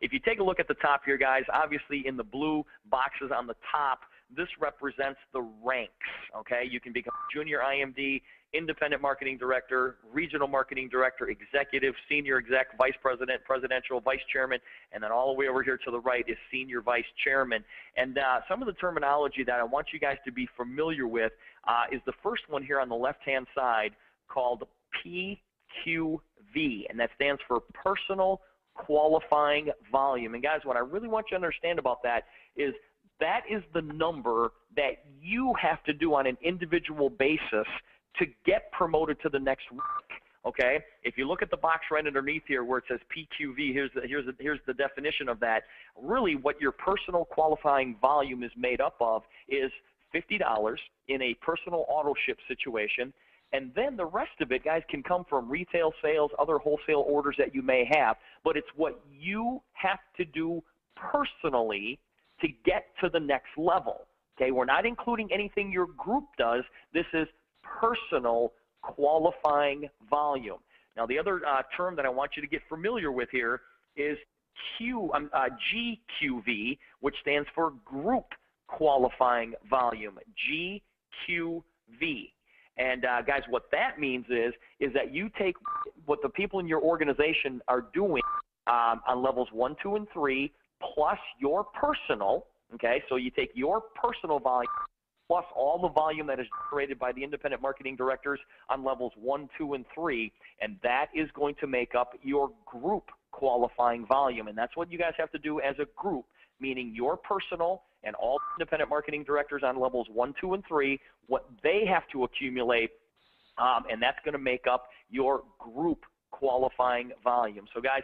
if you take a look at the top here, guys, obviously in the blue boxes on the top, this represents the ranks, okay? You can become junior IMD, independent marketing director, regional marketing director, executive, senior exec, vice president, presidential, vice chairman, and then all the way over here to the right is senior vice chairman. And some of the terminology that I want you guys to be familiar with is the first one here on the left-hand side called PQV, and that stands for personal qualifying volume. And guys, what I really want you to understand about that is the number that you have to do on an individual basis to get promoted to the next rank. Okay, if you look at the box right underneath here where it says PQV, here's the definition of that. Really, what your personal qualifying volume is made up of is $50 in a personal auto ship situation, and then the rest of it, guys, can come from retail sales, other wholesale orders that you may have, but it's what you have to do personally to get to the next level. Okay, we're not including anything your group does. This is personal qualifying volume. Now, the other term that I want you to get familiar with here is GQV, which stands for group qualifying volume, GQV. And guys, what that means is that you take what the people in your organization are doing on levels 1, 2, and 3, plus your personal, okay? So you take your personal volume plus all the volume that is generated by the independent marketing directors on levels 1, 2, and 3, and that is going to make up your group qualifying volume. And that's what you guys have to do as a group, meaning your personal and all independent marketing directors on levels 1, 2, and 3, what they have to accumulate, and that's going to make up your group qualifying volume. So guys,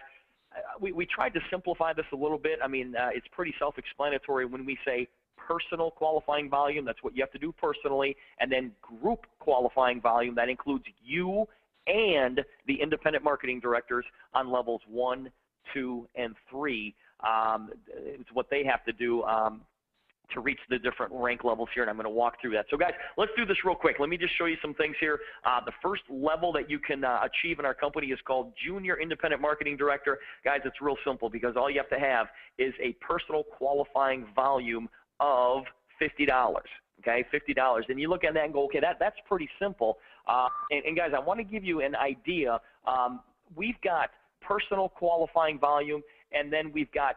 we tried to simplify this a little bit. I mean, it's pretty self-explanatory when we say personal qualifying volume. That's what you have to do personally. And then group qualifying volume, that includes you and the independent marketing directors on levels 1, 2, and 3. It's what they have to do to reach the different rank levels here, and I'm going to walk through that. So guys, let's do this real quick. Let me just show you some things here. The first level that you can achieve in our company is called Junior Independent Marketing Director. Guys, it's real simple because all you have to have is a personal qualifying volume of $50. Okay, $50. And you look at that and go, okay, that's pretty simple. And guys, I want to give you an idea. We've got personal qualifying volume, and then we've got,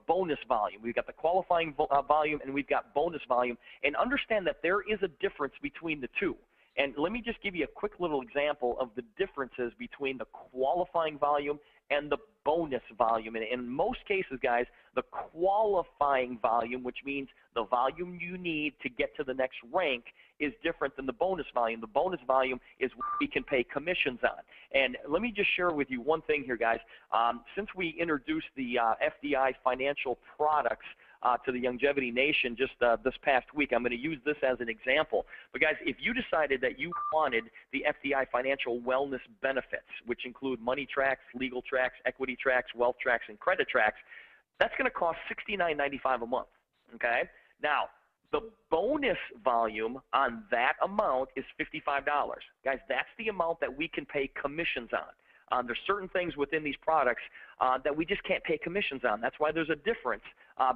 bonus volume. We've got the qualifying volume, and we've got bonus volume. And understand that there is a difference between the two. And let me just give you a quick little example of the differences between the qualifying volume and the bonus volume. And in most cases, guys, the qualifying volume, which means the volume you need to get to the next rank, is different than the bonus volume. The bonus volume is what we can pay commissions on. And let me just share with you one thing here, guys. Since we introduced the FDI financial products to the Youngevity Nation just this past week, I'm going to use this as an example. But guys, if you decided that you wanted the FDI financial wellness benefits, which include money tracks, legal tracks, equity tracks, wealth tracks, and credit tracks, that's going to cost $69.95 a month. Okay? Now, the bonus volume on that amount is $55. Guys, that's the amount that we can pay commissions on. There's certain things within these products that we just can't pay commissions on. That's why there's a difference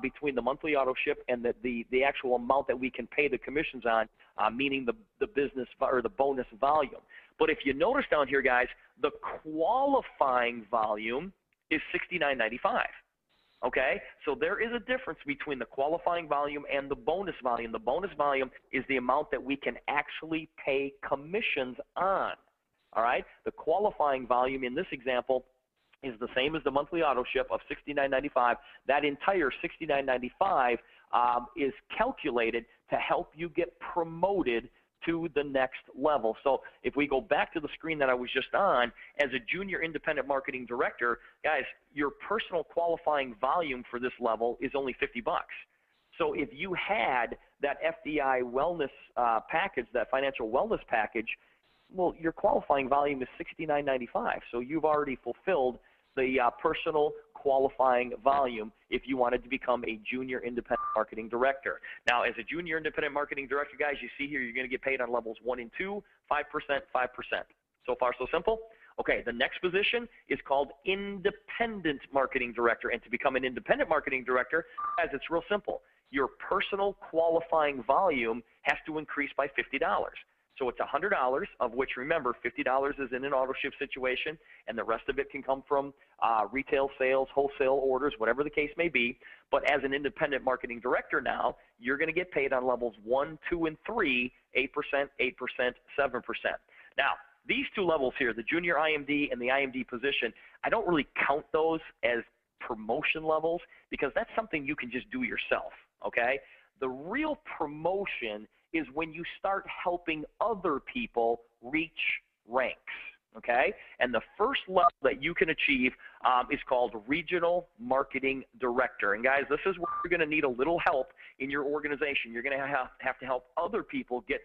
between the monthly auto ship and the actual amount that we can pay the commissions on, meaning the business or the bonus volume. But if you notice down here, guys, the qualifying volume is $69.95. Okay, so there is a difference between the qualifying volume and the bonus volume. The bonus volume is the amount that we can actually pay commissions on. All right, the qualifying volume in this example is the same as the monthly auto ship of $69.95. That entire $69.95 is calculated to help you get promoted to the next level. So if we go back to the screen that I was just on, as a junior independent marketing director, guys, your personal qualifying volume for this level is only $50. So if you had that FDI wellness package, that financial wellness package, well, your qualifying volume is $69.95. So you've already fulfilled the personal qualifying volume if you wanted to become a junior independent marketing director. Now, as a junior independent marketing director, guys, you see here you're going to get paid on levels 1 and 2, 5%, 5%. So far, so simple? Okay, the next position is called independent marketing director. And to become an independent marketing director, guys, it's real simple. Your personal qualifying volume has to increase by $50. So it's $100, of which, remember, $50 is in an auto ship situation, and the rest of it can come from retail sales, wholesale orders, whatever the case may be. But as an independent marketing director now, you're going to get paid on levels 1, 2, and 3, 8%, 8%, 7%. Now, these two levels here, the junior IMD and the IMD position, I don't really count those as promotion levels because that's something you can just do yourself, okay? The real promotion is when you start helping other people reach ranks, okay? And the first level that you can achieve is called regional marketing director. And guys, this is where you're going to need a little help in your organization. You're going to have to help other people get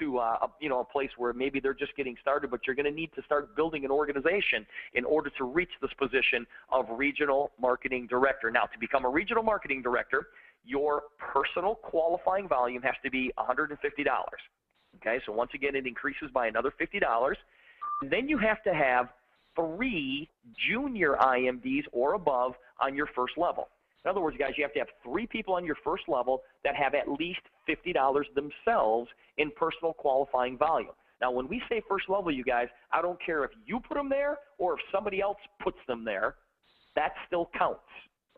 to a place where maybe they're just getting started, but you're going to need to start building an organization in order to reach this position of regional marketing director. Now, to become a regional marketing director, your personal qualifying volume has to be $150. Okay, so once again, it increases by another $50. And then you have to have 3 junior IMDs or above on your first level. In other words, guys, you have to have 3 people on your first level that have at least $50 themselves in personal qualifying volume. Now, when we say first level, you guys, I don't care if you put them there or if somebody else puts them there, that still counts.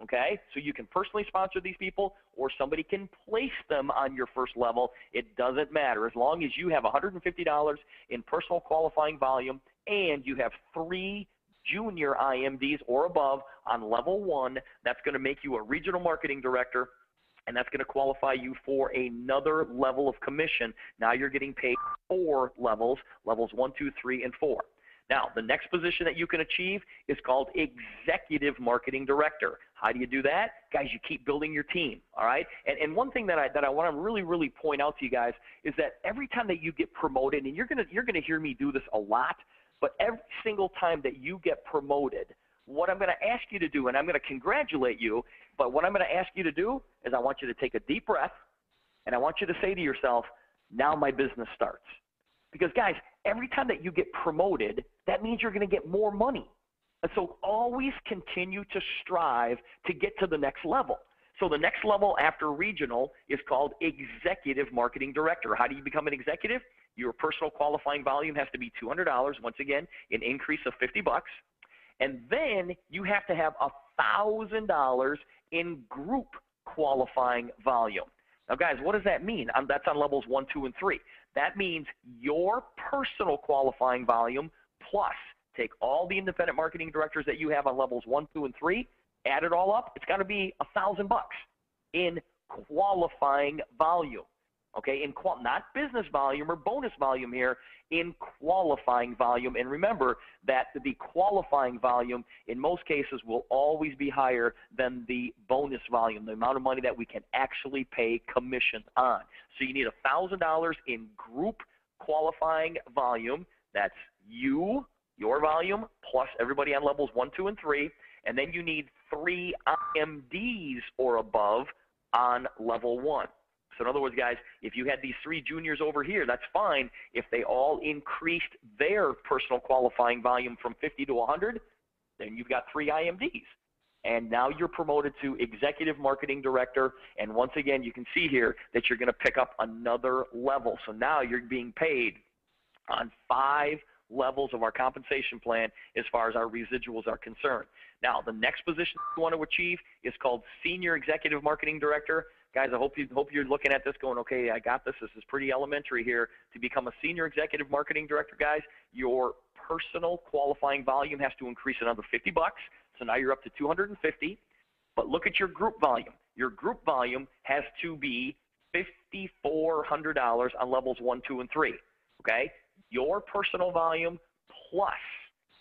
Okay, so you can personally sponsor these people or somebody can place them on your first level. It doesn't matter. As long as you have $150 in personal qualifying volume and you have 3 junior IMDs or above on level 1, that's going to make you a regional marketing director, and that's going to qualify you for another level of commission. Now you're getting paid 4 levels, levels 1, 2, 3, and 4. Now, the next position that you can achieve is called executive marketing director. How do you do that? Guys, you keep building your team, all right? And one thing that I want to really point out to you guys is that every time that you get promoted, and you're gonna hear me do this a lot, but every single time that you get promoted, what I'm going to ask you to do, and I'm going to congratulate you, but what I'm going to ask you to do is I want you to take a deep breath, and I want you to say to yourself, now my business starts. Because, guys, every time that you get promoted, that means you're going to get more money. And so always continue to strive to get to the next level. So the next level after regional is called executive marketing director. How do you become an executive? Your personal qualifying volume has to be $200, once again, an increase of $50. And then you have to have $1,000 in group qualifying volume. Now, guys, what does that mean? That's on levels 1, 2, and 3. That means your personal qualifying volume plus take all the independent marketing directors that you have on levels 1, 2, and 3, add it all up, it's got to be $1,000 in qualifying volume. Okay, not business volume or bonus volume here, in qualifying volume. And remember that the qualifying volume in most cases will always be higher than the bonus volume, the amount of money that we can actually pay commission on. So you need $1,000 in group qualifying volume. That's your volume, plus everybody on levels 1, 2, and 3. And then you need 3 IMDs or above on level 1. So in other words, guys, if you had these 3 juniors over here, that's fine. If they all increased their personal qualifying volume from 50 to 100, then you've got 3 IMDs. And now you're promoted to executive marketing director. And once again, you can see here that you're going to pick up another level. So now you're being paid on 5 levels of our compensation plan as far as our residuals are concerned. Now, the next position you want to achieve is called senior executive marketing director. Guys, I hope you're looking at this going, okay, I got this. This is pretty elementary here. To become a senior executive marketing director, guys, your personal qualifying volume has to increase another $50. So now you're up to $250. But look at your group volume. Your group volume has to be $5,400 on levels 1, 2, and 3. Okay? Your personal volume plus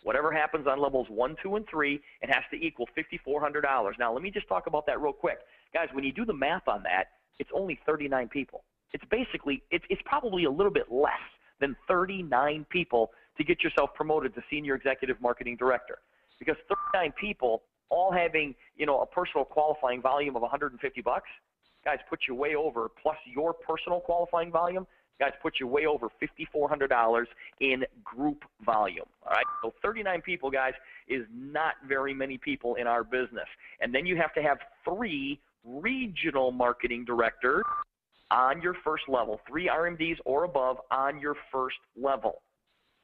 whatever happens on levels 1, 2, and 3, it has to equal $5,400. Now, let me just talk about that real quick. Guys, when you do the math on that, it's only 39 people. It's basically, it's probably a little bit less than 39 people to get yourself promoted to senior executive marketing director. Because 39 people all having, a personal qualifying volume of $150, guys, put you way over, plus your personal qualifying volume, guys, puts you way over $5,400 in group volume. All right, so 39 people, guys, is not very many people in our business. And then you have to have 3 regional marketing directors on your first level, 3 RMDs or above on your first level.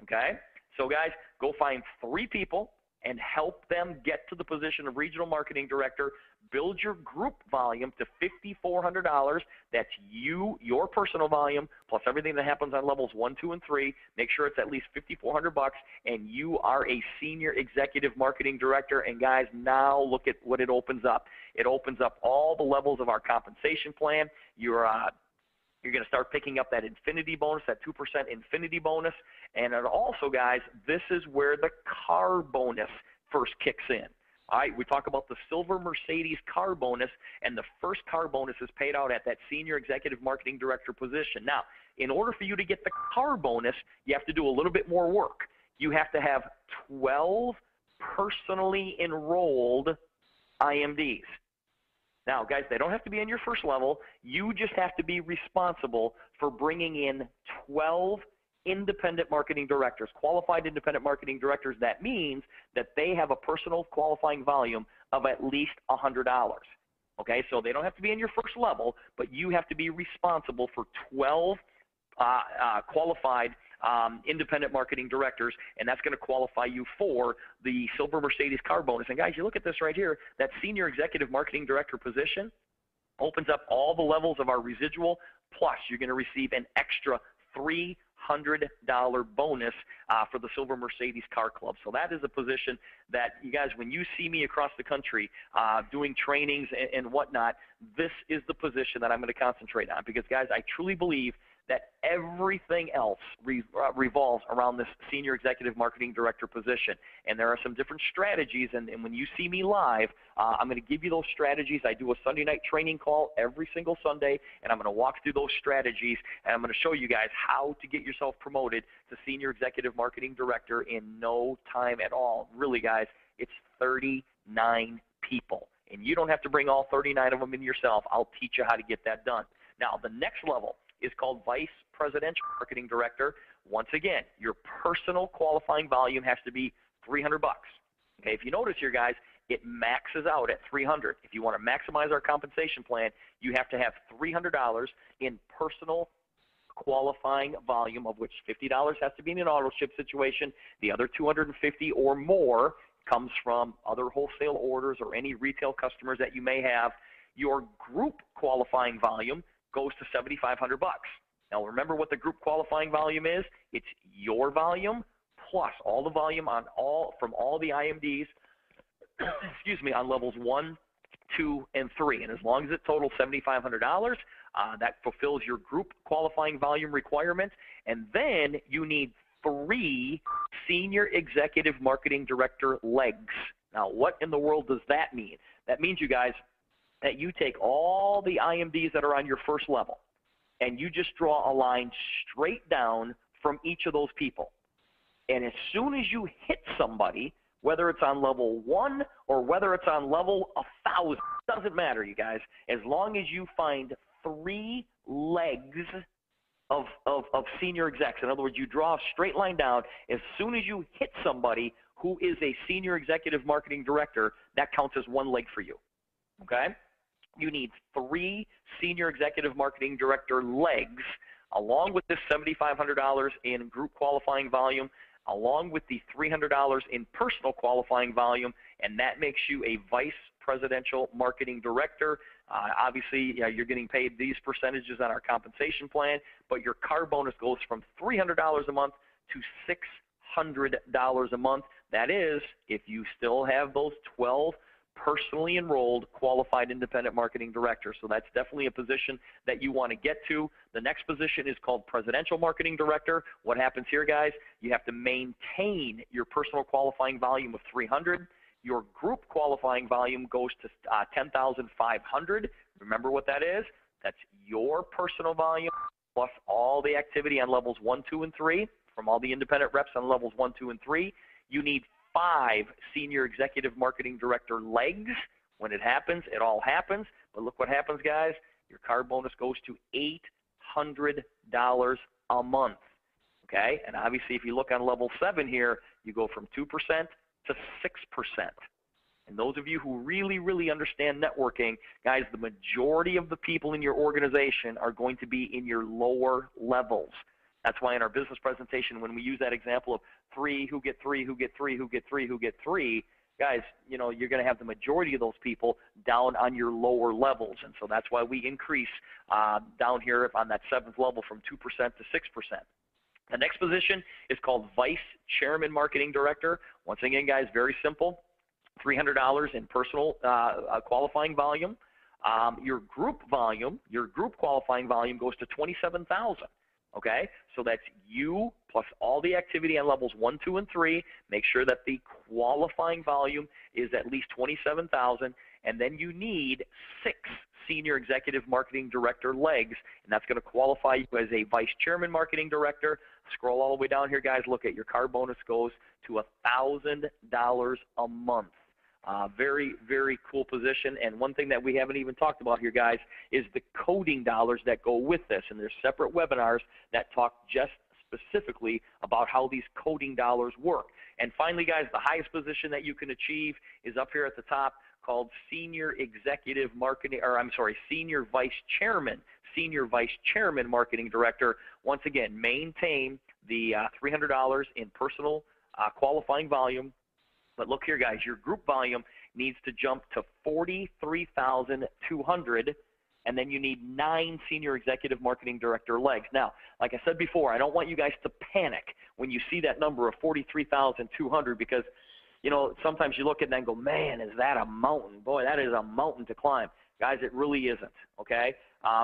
Okay, so guys, go find 3 people and help them get to the position of regional marketing director. Build your group volume to $5,400. That's your personal volume, plus everything that happens on levels 1, 2, and 3. Make sure it's at least $5,400, and you are a senior executive marketing director. And guys, now look at what it opens up. It opens up all the levels of our compensation plan. You're going to start picking up that infinity bonus, that 2% infinity bonus. And it also, guys, this is where the car bonus first kicks in. All right, we talk about the silver Mercedes car bonus, and the first car bonus is paid out at that senior executive marketing director position. Now, in order for you to get the car bonus, you have to do a little bit more work. You have to have 12 personally enrolled IMDs. Now, guys, they don't have to be on your first level. You just have to be responsible for bringing in 12 independent marketing directors, qualified independent marketing directors. That means that they have a personal qualifying volume of at least $100. Okay, so they don't have to be in your first level, but you have to be responsible for 12 qualified independent marketing directors, and that's going to qualify you for the silver Mercedes car bonus. And guys, you look at this right here, that senior executive marketing director position opens up all the levels of our residual, plus you're going to receive an extra $300 bonus for the silver Mercedes car club. So that is a position that, you guys, when you see me across the country doing trainings and whatnot, this is the position that I'm going to concentrate on, because, guys, I truly believe that everything else revolves around this senior executive marketing director position. And there are some different strategies, and when you see me live, I'm going to give you those strategies. I do a Sunday night training call every single Sunday, and I'm going to walk through those strategies, and I'm going to show you guys how to get yourself promoted to senior executive marketing director in no time at all. Really, guys, it's 39 people, and you don't have to bring all 39 of them in yourself. I'll teach you how to get that done. Now, the next level is called Vice Presidential Marketing Director. Once again, your personal qualifying volume has to be $300. Okay, if you notice here, guys, it maxes out at $300. If you want to maximize our compensation plan, you have to have $300 in personal qualifying volume, of which $50 has to be in an auto ship situation. The other $250 or more comes from other wholesale orders or any retail customers that you may have. Your group qualifying volume goes to $7,500. Now, remember what the group qualifying volume is. It's your volume plus all the volume from all the IMDs, excuse me, on levels 1, 2, and 3. And as long as it totals $7,500, that fulfills your group qualifying volume requirement. And then you need 3 senior executive marketing director legs. Now, what in the world does that mean? That means, you guys, that you take all the IMDs that are on your first level, and you just draw a line straight down from each of those people. And as soon as you hit somebody, whether it's on level 1 or whether it's on level 1,000, doesn't matter, you guys, as long as you find 3 legs of senior execs. In other words, you draw a straight line down. As soon as you hit somebody who is a senior executive marketing director, that counts as 1 leg for you. Okay? You need 3 senior executive marketing director legs, along with this $7,500 in group qualifying volume, along with the $300 in personal qualifying volume, and that makes you a vice presidential marketing director. Obviously, you're getting paid these percentages on our compensation plan, but your car bonus goes from $300 a month to $600 a month. That is, if you still have those 12 personally enrolled qualified independent marketing director. So that's definitely a position that you want to get to. The next position is called presidential marketing director. What happens here, guys? You have to maintain your personal qualifying volume of 300. Your group qualifying volume goes to 10,500. Remember what that is? That's your personal volume plus all the activity on levels 1, 2, and 3 from all the independent reps on levels 1, 2, and 3. You need 5 senior executive marketing director legs. When it happens, it all happens. But look what happens, guys. Your car bonus goes to $100 a month. Okay, and obviously if you look on level 7 here, you go from 2% to 6%. And those of you who really, really understand networking, guys, the majority of the people in your organization are going to be in your lower levels. That's why in our business presentation, when we use that example of 3 who get 3, who get 3, who get 3, who get 3, guys, you know, you're going to have the majority of those people down on your lower levels. And so that's why we increase down here on that 7th level from 2% to 6%. The next position is called Vice Chairman Marketing Director. Once again, guys, very simple. $300 in personal qualifying volume. Your group volume, your group qualifying volume goes to $27,000. Okay, so that's you plus all the activity on levels 1, 2, and 3. Make sure that the qualifying volume is at least $27,000, and then you need 6 Senior Executive Marketing Director legs, and that's going to qualify you as a Vice Chairman Marketing Director. Scroll all the way down here, guys. Look at your car bonus goes to $1,000 a month. Very, very cool position. And one thing that we haven't even talked about here, guys, is the coding dollars that go with this. And there's separate webinars that talk just specifically about how these coding dollars work. And finally, guys, the highest position that you can achieve is up here at the top, called Senior Executive Marketing, or I'm sorry, Senior Vice Chairman Marketing Director. Once again, maintain the $300 in personal qualifying volume. But look here, guys, your group volume needs to jump to 43,200, and then you need 9 Senior Executive Marketing Director legs. Now, like I said before, I don't want you guys to panic when you see that number of 43,200, because you know, sometimes you look at it and go, man, is that a mountain? Boy, that is a mountain to climb. Guys, it really isn't, okay?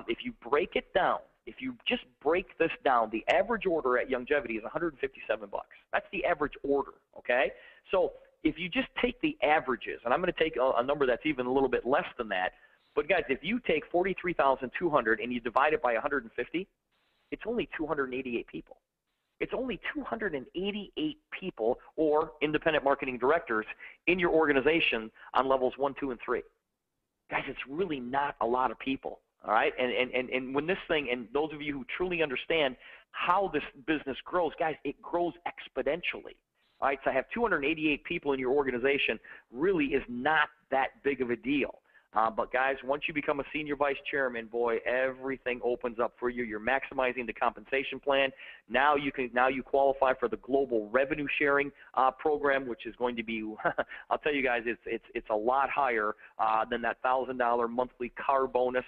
If you break it down, if you just break this down, the average order at Youngevity is $157. That's the average order, okay? So if you just take the averages, and I'm going to take a number that's even a little bit less than that, but guys, if you take 43,200 and you divide it by 150, it's only 288 people. It's only 288 people or independent marketing directors in your organization on levels 1, 2, and 3. Guys, it's really not a lot of people, all right? And when this thing, and those of you who truly understand how this business grows, guys, it grows exponentially, all right? So to have 288 people in your organization really is not that big of a deal. But guys, once you become a senior vice chairman, boy, everything opens up for you. You're maximizing the compensation plan. Now you qualify for the global revenue sharing program, which is going to be, I'll tell you guys, it's a lot higher than that $1,000 monthly car bonus.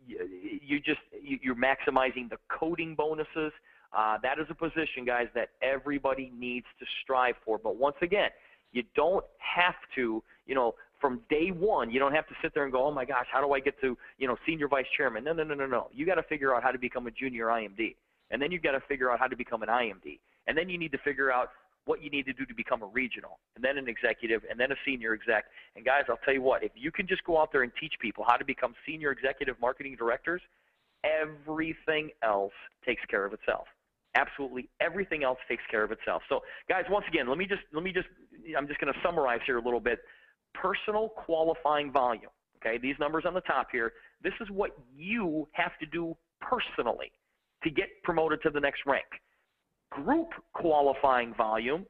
You're maximizing the coding bonuses. That is a position, guys, that everybody needs to strive for. But once again, you don't have to, you know, from day one, you don't have to sit there and go, oh my gosh, how do I get to, you know, senior vice chairman? No. You got to figure out how to become a junior IMD. And then you've got to figure out how to become an IMD. And then you need to figure out what you need to do to become a regional, and then an executive, and then a senior exec. And guys, I'll tell you what, if you can just go out there and teach people how to become senior executive marketing directors, everything else takes care of itself. Absolutely everything else takes care of itself. So guys, once again, I'm just going to summarize here a little bit. Personal qualifying volume, okay, these numbers on the top here, this is what you have to do personally to get promoted to the next rank. Group qualifying volume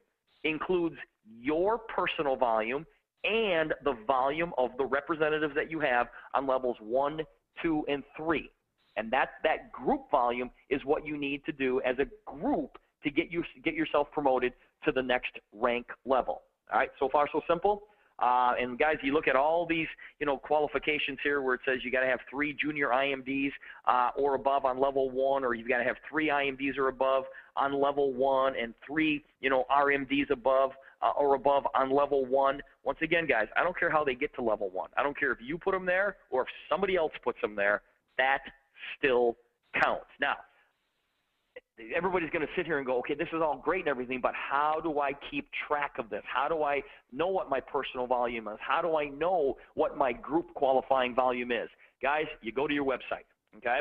includes your personal volume and the volume of the representatives that you have on levels 1, 2, and 3. And that group volume is what you need to do as a group to get yourself promoted to the next rank level. All right, so far so simple. And guys, you look at all these, you know, qualifications here where it says you got to have 3 junior IMDs or above on level 1, or you've got to have 3 IMDs or above on level 1, and 3, you know, RMDs above or above on level 1. Once again, guys, I don't care how they get to level 1. I don't care if you put them there or if somebody else puts them there. That still counts. Now, everybody's going to sit here and go, okay, this is all great and everything, but how do I keep track of this? How do I know what my personal volume is? How do I know what my group qualifying volume is? Guys, you go to your website, okay?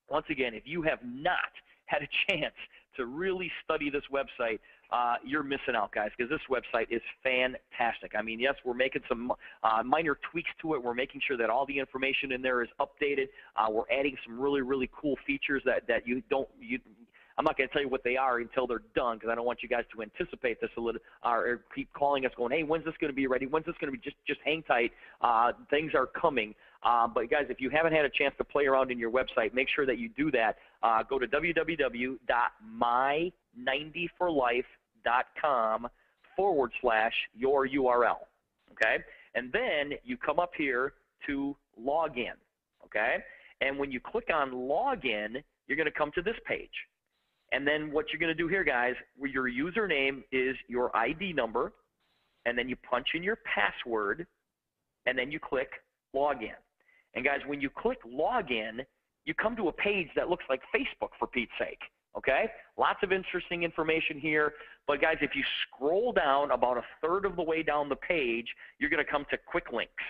Once again, if you have not had a chance to really study this website, you're missing out, guys, because this website is fantastic. I mean, yes, we're making some minor tweaks to it. We're making sure that all the information in there is updated. We're adding some really, really cool features that I'm not going to tell you what they are until they're done, because I don't want you guys to anticipate this a little, or keep calling us going, hey, when's this going to be ready? When's this going to be? Just hang tight. Things are coming. But guys, if you haven't had a chance to play around in your website, make sure that you do that. Go to www.my90forlife.com/your URL. Okay? And then you come up here to log in. Okay? And when you click on login, you're going to come to this page. And then what you're going to do here, guys, your username is your ID number, and then you punch in your password, and then you click login. And guys, when you click login, you come to a page that looks like Facebook, for Pete's sake. Okay? Lots of interesting information here. But guys, if you scroll down about a third of the way down the page, you're going to come to quick links.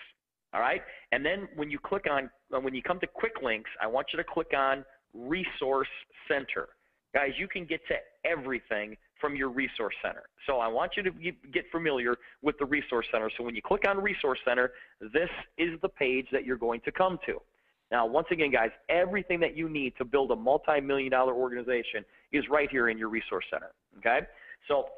All right? And then when you click on, when you come to quick links, I want you to click on Resource Center. Guys, you can get to everything from your Resource Center. So I want you to get familiar with the Resource Center. So when you click on Resource Center, this is the page that you're going to come to. Now, once again, guys, everything that you need to build a multi-million-dollar organization is right here in your Resource Center, okay? So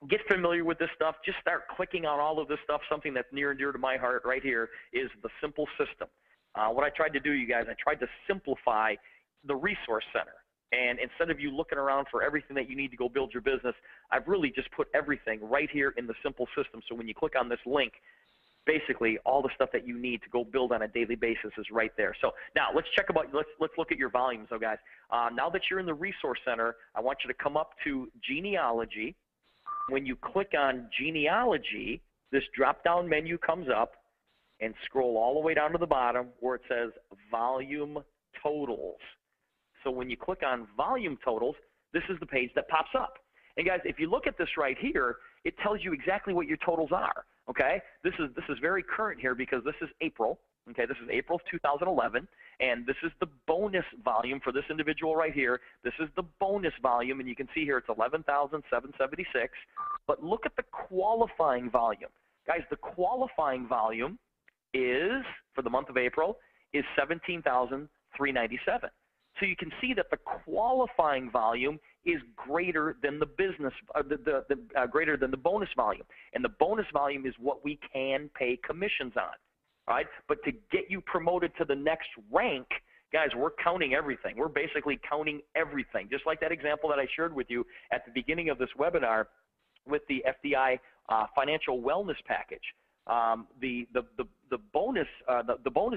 get familiar with this stuff. Just start clicking on all of this stuff. Something that's near and dear to my heart right here is the simple system. What I tried to do, you guys, I tried to simplify the Resource Center. And instead of you looking around for everything that you need to go build your business, I've really just put everything right here in the simple system. So when you click on this link, basically all the stuff that you need to go build on a daily basis is right there. So now let's look at your volume. So guys, now that you're in the Resource Center, I want you to come up to genealogy. When you click on genealogy, this drop-down menu comes up, and scroll all the way down to the bottom where it says volume totals. So when you click on volume totals, this is the page that pops up. And guys, if you look at this right here, it tells you exactly what your totals are. Okay, this is very current here because this is April. Okay, this is April of 2011, and this is the bonus volume for this individual right here. This is the bonus volume, and you can see here it's 11,776. But look at the qualifying volume, guys. The qualifying volume is for the month of April is 17,397. So you can see that the qualifying volume is greater than the greater than the bonus volume, and the bonus volume is what we can pay commissions on. All right, but to get you promoted to the next rank, guys, we're counting everything. We're basically counting everything, just like that example that I shared with you at the beginning of this webinar with the FDI financial wellness package. The bonus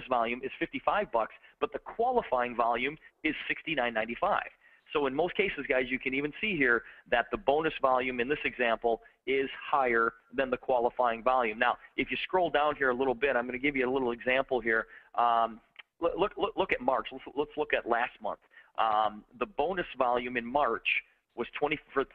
volume is $55, but the qualifying volume is $69.95. So in most cases, guys, you can even see here that the bonus volume in this example is higher than the qualifying volume. Now, if you scroll down here a little bit, I'm going to give you a little example here. Look at March. Let's look at last month. The bonus volume in March was for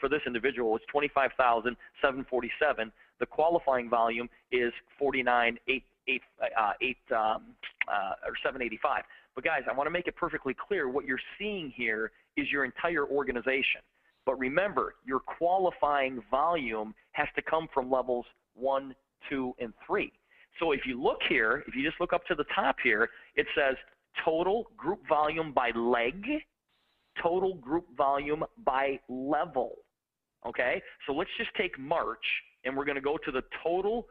this individual was 25,747. The qualifying volume is 785. But guys, I want to make it perfectly clear. What you're seeing here is your entire organization. But remember, your qualifying volume has to come from levels 1, 2, and 3. So if you look here, if you just look up to the top here, it says total group volume by leg, total group volume by level. Okay? So let's just take March, and we're going to go to the total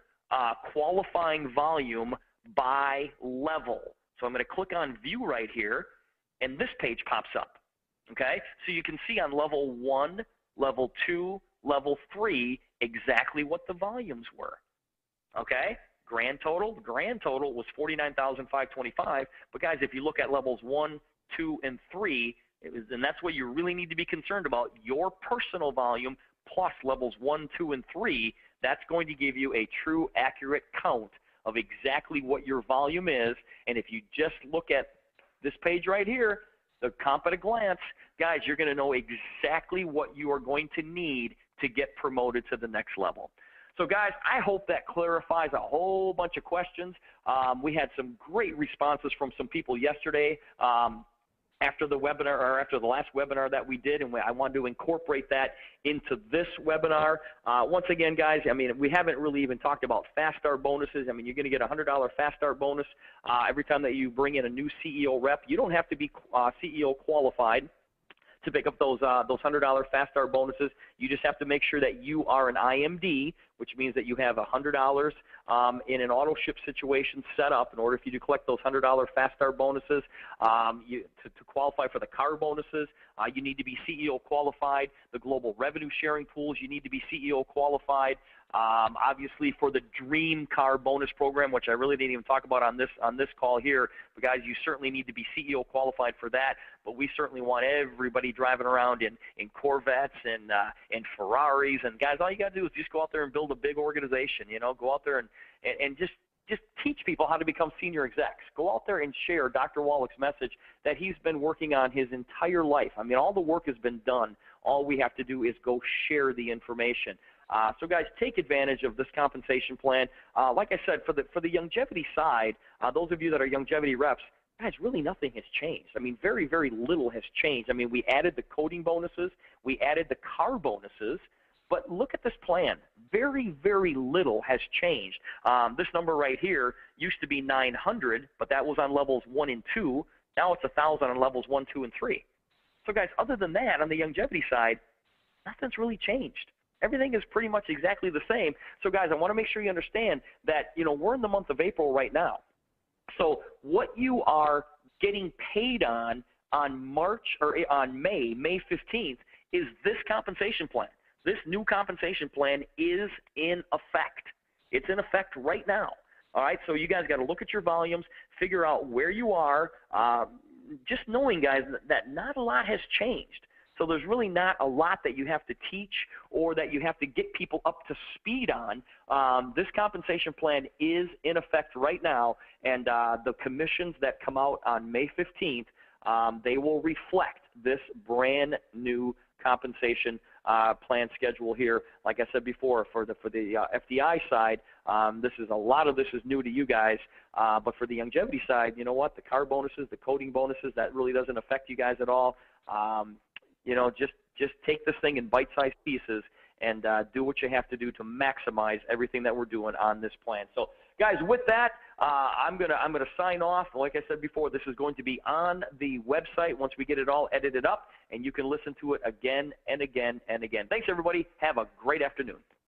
qualifying volume by level. So I'm going to click on View right here, and this page pops up. Okay? So you can see on level 1, level 2, level 3 exactly what the volumes were. Okay? Grand total was 49,525. But guys, if you look at levels 1, 2, and 3, and that's what you really need to be concerned about, your personal volume plus levels 1, 2, and 3, that's going to give you a true, accurate count of exactly what your volume is. And if you just look at this page right here, the comp at a glance, guys, you're going to know exactly what you are going to need to get promoted to the next level. So guys, I hope that clarifies a whole bunch of questions. We had some great responses from some people yesterday. after the webinar or after the last webinar that we did, and I wanted to incorporate that into this webinar. Once again, guys, I mean, we haven't really even talked about fast start bonuses. I mean, you're going to get a $100 fast start bonus every time that you bring in a new CEO rep. You don't have to be CEO qualified to pick up those $100 fast start bonuses. You just have to make sure that you are an IMD, which means that you have $100 in an auto ship situation set up in order for you to collect those $100 fast start bonuses. To qualify for the car bonuses, you need to be CEO qualified. The global revenue sharing pools, you need to be CEO qualified. Obviously, for the Dream Car bonus program, which I really didn't even talk about on this call here, but guys, you certainly need to be CEO qualified for that. But we certainly want everybody driving around in Corvettes and Ferraris. And guys, all you got to do is just go out there and build a big organization. You know, go out there and just teach people how to become senior execs. Go out there and share Dr. Wallach's message that he's been working on his entire life. I mean, all the work has been done. All we have to do is go share the information. So guys, take advantage of this compensation plan. Like I said, for the Youngevity side, those of you that are Youngevity reps, guys, really nothing has changed. I mean, very, very little has changed. I mean, we added the coding bonuses. We added the car bonuses. But look at this plan. Very, very little has changed. This number right here used to be 900, but that was on levels 1 and 2. Now it's 1,000 on levels 1, 2, and 3. So guys, other than that, on the Youngevity side, nothing's really changed. Everything is pretty much exactly the same. So guys, I want to make sure you understand that, you know, we're in the month of April right now. So what you are getting paid on March or on May 15th is this compensation plan. This new compensation plan is in effect. It's in effect right now. All right, so you guys got to look at your volumes, figure out where you are, just knowing, guys, that not a lot has changed. So there's really not a lot that you have to teach or that you have to get people up to speed on. This compensation plan is in effect right now, and the commissions that come out on May 15th, they will reflect this brand new compensation plan schedule here. Like I said before, for the FDI side, a lot of this is new to you guys. But for the Youngevity side, you know what? The car bonuses, the coding bonuses, that really doesn't affect you guys at all. You know, just take this thing in bite-sized pieces and do what you have to do to maximize everything that we're doing on this plan. So, guys, with that, I'm gonna sign off. Like I said before, this is going to be on the website once we get it all edited up, and you can listen to it again and again and again. Thanks, everybody. Have a great afternoon.